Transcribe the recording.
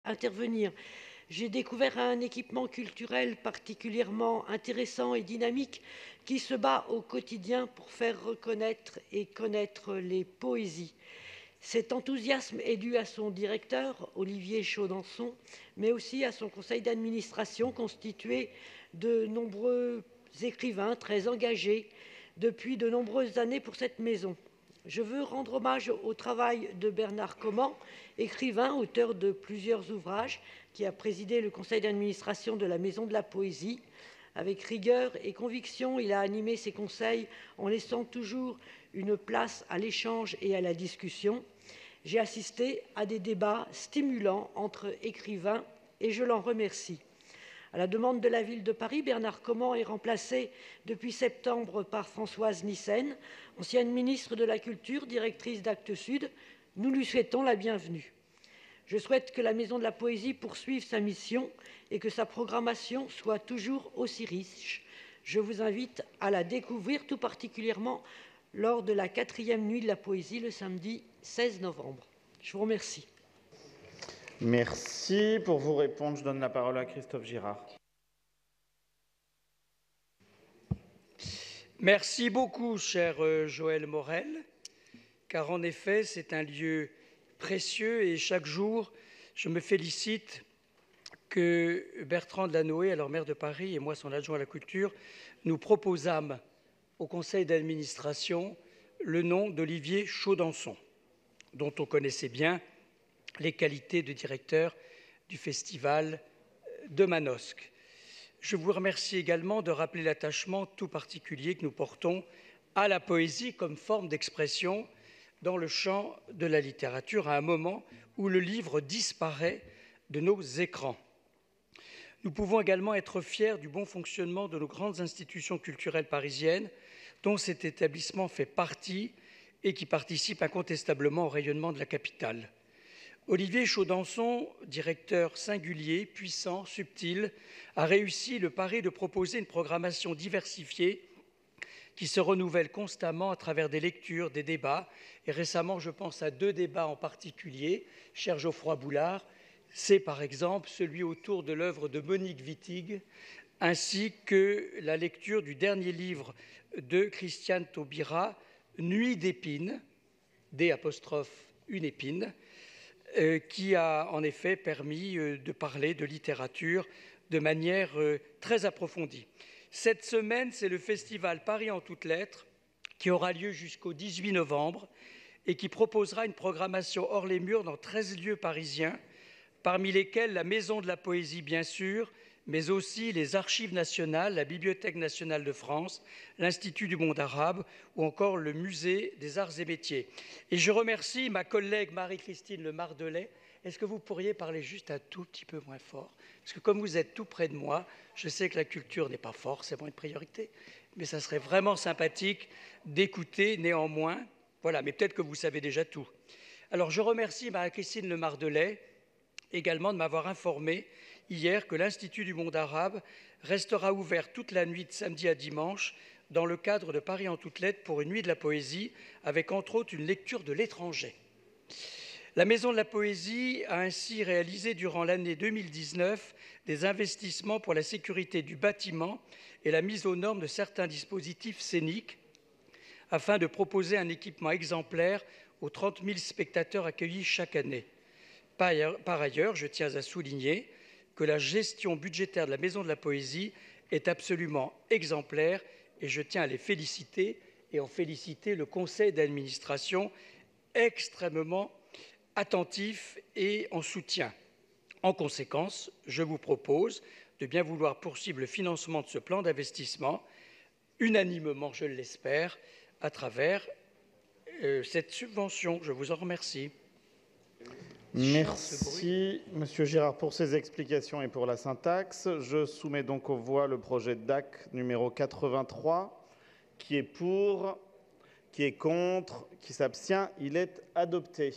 intervenir. J'ai découvert un équipement culturel particulièrement intéressant et dynamique qui se bat au quotidien pour faire reconnaître et connaître les poésies. Cet enthousiasme est dû à son directeur, Olivier Chaudenson, mais aussi à son conseil d'administration constitué de nombreux écrivains très engagés depuis de nombreuses années pour cette maison. Je veux rendre hommage au travail de Bernard Comment, écrivain, auteur de plusieurs ouvrages, qui a présidé le conseil d'administration de la Maison de la Poésie. Avec rigueur et conviction, il a animé ses conseils en laissant toujours une place à l'échange et à la discussion. J'ai assisté à des débats stimulants entre écrivains et je l'en remercie. À la demande de la ville de Paris, Bernard Comment est remplacé depuis septembre par Françoise Nyssen, ancienne ministre de la Culture, directrice d'Actes Sud. Nous lui souhaitons la bienvenue. Je souhaite que la Maison de la Poésie poursuive sa mission et que sa programmation soit toujours aussi riche. Je vous invite à la découvrir tout particulièrement lors de la 4e nuit de la poésie le samedi 16 novembre. Je vous remercie. Merci. Pour vous répondre, je donne la parole à Christophe Girard. Merci beaucoup, cher Joël Morel, car en effet, c'est un lieu précieux et chaque jour, je me félicite que Bertrand Delanoë, alors maire de Paris, et moi, son adjoint à la culture, nous proposâmes au conseil d'administration le nom d'Olivier Chaudenson, dont on connaissait bien les qualités de directeur du festival de Manosque. Je vous remercie également de rappeler l'attachement tout particulier que nous portons à la poésie comme forme d'expression dans le champ de la littérature à un moment où le livre disparaît de nos écrans. Nous pouvons également être fiers du bon fonctionnement de nos grandes institutions culturelles parisiennes, dont cet établissement fait partie et qui participe incontestablement au rayonnement de la capitale. Olivier Chaudenson, directeur singulier, puissant, subtil, a réussi le pari de proposer une programmation diversifiée qui se renouvelle constamment à travers des lectures, des débats. Et récemment, je pense à 2 débats en particulier, cher Geoffroy Boulard. C'est par exemple celui autour de l'œuvre de Monique Wittig, ainsi que la lecture du dernier livre de Christiane Taubira, Nuit d'épines, une épine, qui a en effet permis de parler de littérature de manière très approfondie. Cette semaine, c'est le festival Paris en toutes lettres qui aura lieu jusqu'au 18 novembre et qui proposera une programmation hors les murs dans 13 lieux parisiens, parmi lesquels la Maison de la Poésie, bien sûr, mais aussi les Archives nationales, la Bibliothèque nationale de France, l'Institut du monde arabe ou encore le Musée des arts et métiers. Et je remercie ma collègue Marie-Christine Le Mardelet. Est-ce que vous pourriez parler juste un tout petit peu moins fort? Parce que comme vous êtes tout près de moi, je sais que la culture n'est pas forcément une priorité, mais ça serait vraiment sympathique d'écouter néanmoins. Voilà, mais peut-être que vous savez déjà tout. Alors je remercie Marie-Christine Le Mardelet également de m'avoir informé hier que l'Institut du monde arabe restera ouvert toute la nuit de samedi à dimanche dans le cadre de Paris en toutes lettres pour une nuit de la poésie, avec entre autres une lecture de l'étranger. La Maison de la Poésie a ainsi réalisé durant l'année 2019 des investissements pour la sécurité du bâtiment et la mise aux normes de certains dispositifs scéniques afin de proposer un équipement exemplaire aux 30 000 spectateurs accueillis chaque année. Par ailleurs, je tiens à souligner que la gestion budgétaire de la Maison de la Poésie est absolument exemplaire et je tiens à les féliciter et en féliciter le conseil d'administration extrêmement attentif et en soutien. En conséquence, je vous propose de bien vouloir poursuivre le financement de ce plan d'investissement, unanimement, je l'espère, à travers cette subvention. Je vous en remercie. Merci, Monsieur Girard, pour ces explications et pour la syntaxe. Je soumets donc aux voix le projet de DAC numéro 83. Qui est pour? Qui est contre? Qui s'abstient? Il est adopté.